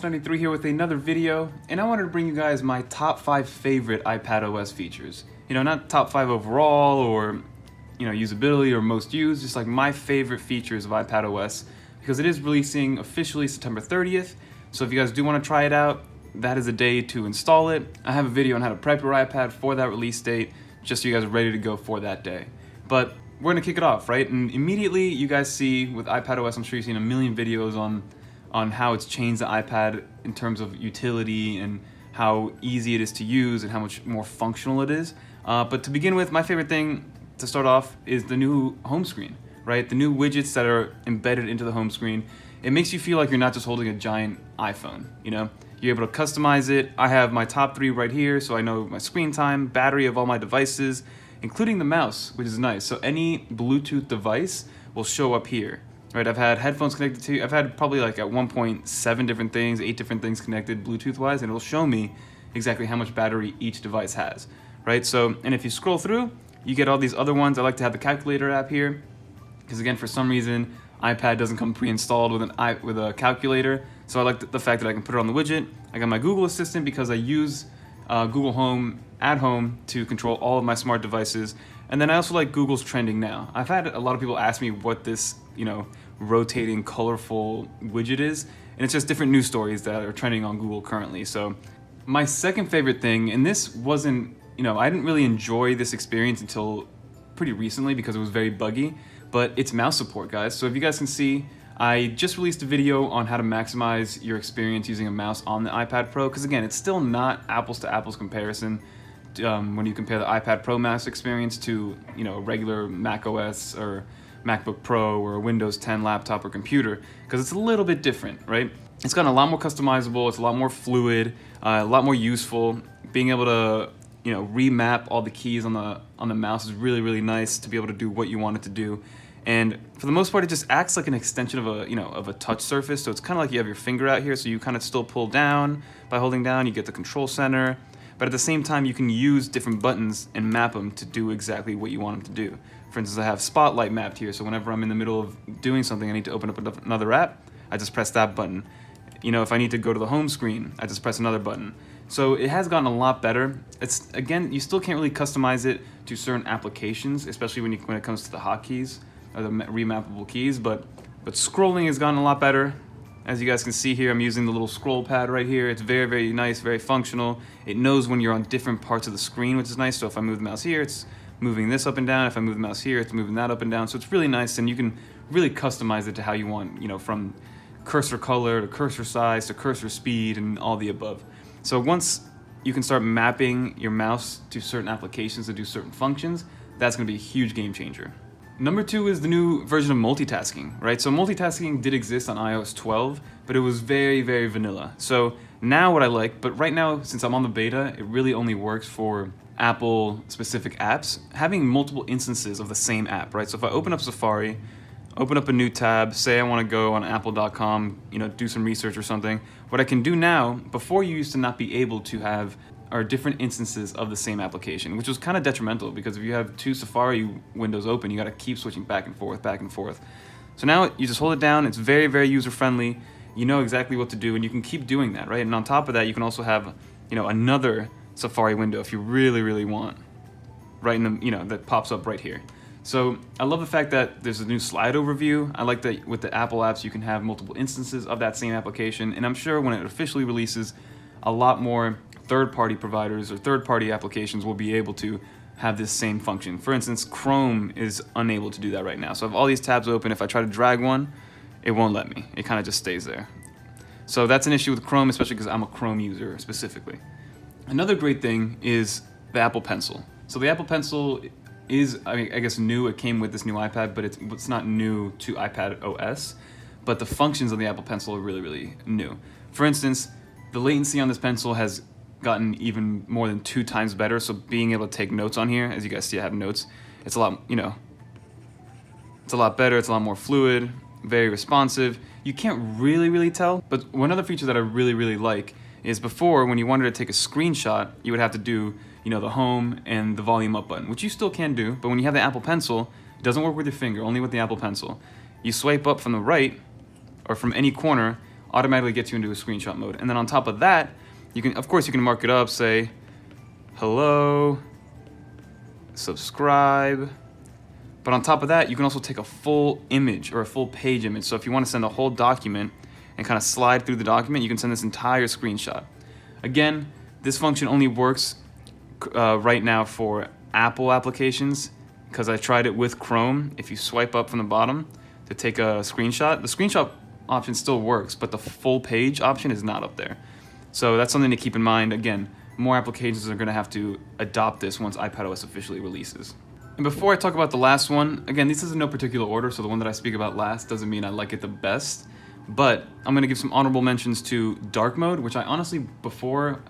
Host93 here with another video, and I wanted to bring you guys my top 5 favorite iPadOS features. You know, not top 5 overall or, usability or most used, just like my favorite features of iPadOS, because it is releasing officially September 30th, so if you guys do want to try it out, that is a day to install it. I have a video on how to prep your iPad for that release date, just so you guys are ready to go for that day. But we're going to kick it off, right? And immediately you guys see with iPadOS, I'm sure you've seen a million videos on how it's changed the iPad in terms of utility and how easy it is to use and how much more functional it is. But to begin with, my favorite thing to start off is the new home screen, right? The new widgets that are embedded into the home screen. It makes you feel like you're not just holding a giant iPhone, you know? You're able to customize it. I have my top 3 right here, so I know my screen time, battery of all my devices, including the mouse, which is nice. So any Bluetooth device will show up here. Right, I've had headphones connected to, I've had probably like at 1.7 different things, 8 different things connected Bluetooth-wise, and it'll show me exactly how much battery each device has, right? So, and if you scroll through, you get all these other ones. I like to have the calculator app here, because again, for some reason, iPad doesn't come pre-installed with a calculator, so I like the fact that I can put it on the widget. I got my Google Assistant because I use Google Home at home to control all of my smart devices. And then I also like Google's Trending Now. I've had a lot of people ask me what this, rotating colorful widget is, and it's just different news stories that are trending on Google currently. So my second favorite thing, and this wasn't, I didn't really enjoy this experience until pretty recently because it was very buggy, but it's mouse support, guys. So if you guys can see, I just released a video on how to maximize your experience using a mouse on the iPad Pro, because again, it's still not apples to apples comparison when you compare the iPad Pro mouse experience to, a regular Mac OS or MacBook Pro or a Windows 10 laptop or computer, because it's a little bit different, right? It's gotten a lot more customizable, it's a lot more fluid, a lot more useful. Being able to, remap all the keys on the mouse is really, really nice to be able to do what you want it to do. And for the most part, it just acts like an extension of a touch surface. So it's kind of like you have your finger out here, so you kind of still pull down by holding down. You get the control center, but at the same time, you can use different buttons and map them to do exactly what you want them to do. For instance, I have Spotlight mapped here, so whenever I'm in the middle of doing something, I need to open up another app, I just press that button. If I need to go to the home screen, I just press another button. So it has gotten a lot better. It's, again, you still can't really customize it to certain applications, especially when it comes to the hotkeys or the remappable keys, but scrolling has gotten a lot better. As you guys can see here, I'm using the little scroll pad right here. It's very, very nice, very functional. It knows when you're on different parts of the screen, which is nice. So if I move the mouse here, it's moving this up and down. If I move the mouse here, it's moving that up and down. So it's really nice, and you can really customize it to how you want, from cursor color to cursor size to cursor speed and all the above. So once you can start mapping your mouse to certain applications to do certain functions, that's going to be a huge game changer. Number 2 is the new version of multitasking, right? So multitasking did exist on iOS 12, but it was very, very vanilla. So now what I like, but right now, since I'm on the beta, it really only works for Apple-specific apps, having multiple instances of the same app, right? So if I open up Safari, open up a new tab, say I want to go on apple.com, do some research or something, what I can do now, before you used to not be able to have are different instances of the same application, which was kind of detrimental because if you have 2 Safari windows open, you got to keep switching back and forth. So now you just hold it down. It's very, very user-friendly. You know exactly what to do, and you can keep doing that, right? And on top of that, you can also have, another Safari window if you really, really want, right in the, that pops up right here. So I love the fact that there's a new slide overview. I like that with the Apple apps, you can have multiple instances of that same application, and I'm sure when it officially releases, a lot more third-party providers or third-party applications will be able to have this same function. For instance, Chrome is unable to do that right now. So I have all these tabs open. If I try to drag one, it won't let me. It kind of just stays there. So that's an issue with Chrome, especially because I'm a Chrome user specifically. Another great thing is the Apple Pencil. So the Apple Pencil is, I guess, new. It came with this new iPad, but it's not new to iPadOS. But the functions of the Apple Pencil are really, really new. For instance, the latency on this pencil has gotten even more than 2 times better. So being able to take notes on here, as you guys see, I have notes. It's a lot, it's a lot better. It's a lot more fluid, very responsive. You can't really tell, but one other feature that I really, really like is before, when you wanted to take a screenshot, you would have to do, the home and the volume up button, which you still can do. But when you have the Apple Pencil, it doesn't work with your finger, only with the Apple Pencil. You swipe up from the right or from any corner, automatically gets you into a screenshot mode. And then on top of that, you can, of course, you can mark it up, say, hello, subscribe. But on top of that, you can also take a full image or a full page image. So if you want to send a whole document and kind of slide through the document, you can send this entire screenshot. Again, this function only works right now for Apple applications, because I tried it with Chrome. If you swipe up from the bottom to take a screenshot, the screenshot option still works, but the full page option is not up there. So that's something to keep in mind. Again, more applications are gonna have to adopt this once iPadOS officially releases. And before I talk about the last one, again, this is in no particular order, so the one that I speak about last doesn't mean I like it the best, but I'm gonna give some honorable mentions to dark mode, which I honestly, before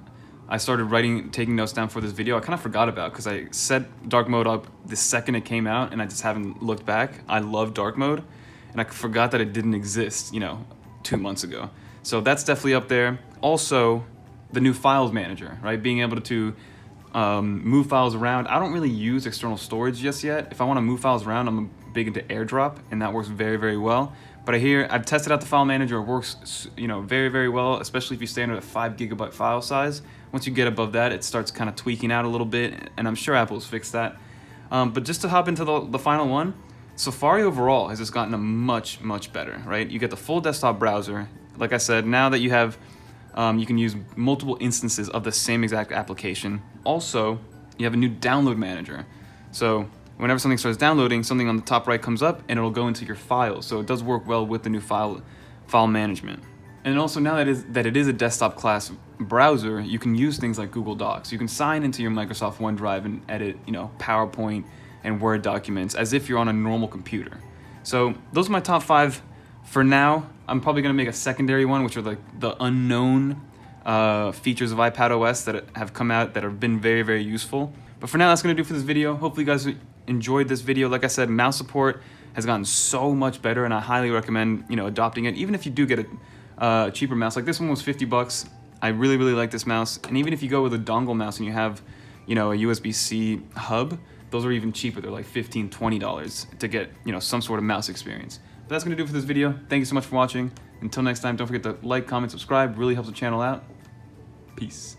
I started taking notes down for this video, I kind of forgot about, because I set dark mode up the second it came out and I just haven't looked back. I love dark mode, and I forgot that it didn't exist, 2 months ago. So that's definitely up there. Also, the new files manager, right? Being able to move files around. I don't really use external storage just yet. If I want to move files around, I'm big into AirDrop, and that works very, very well. But I've tested out the file manager. It works, very, very well, especially if you stay under the 5 GB file size. Once you get above that, it starts kind of tweaking out a little bit, and I'm sure Apple's fixed that. But just to hop into the final one, Safari overall has just gotten a much, much better, right? You get the full desktop browser. Like I said, now that you have, you can use multiple instances of the same exact application. Also, you have a new download manager. So whenever something starts downloading, something on the top right comes up and it'll go into your files. So it does work well with the new file management. And also, now that it is a desktop class browser, you can use things like Google Docs. You can sign into your Microsoft OneDrive and edit, PowerPoint and Word documents as if you're on a normal computer. So those are my top 5 for now. I'm probably gonna make a secondary one, which are like the unknown features of iPadOS that have come out that have been very, very useful. But for now, that's gonna do for this video. Hopefully you guys enjoyed this video. Like I said, mouse support has gotten so much better, and I highly recommend, adopting it. Even if you do get a cheaper mouse, like this one was $50. I really, really like this mouse. And even if you go with a dongle mouse and you have, a USB-C hub, those are even cheaper. They're like $15, $20 to get, some sort of mouse experience. But that's gonna do it for this video. Thank you so much for watching. Until next time, don't forget to like, comment, subscribe. Really helps the channel out. Peace.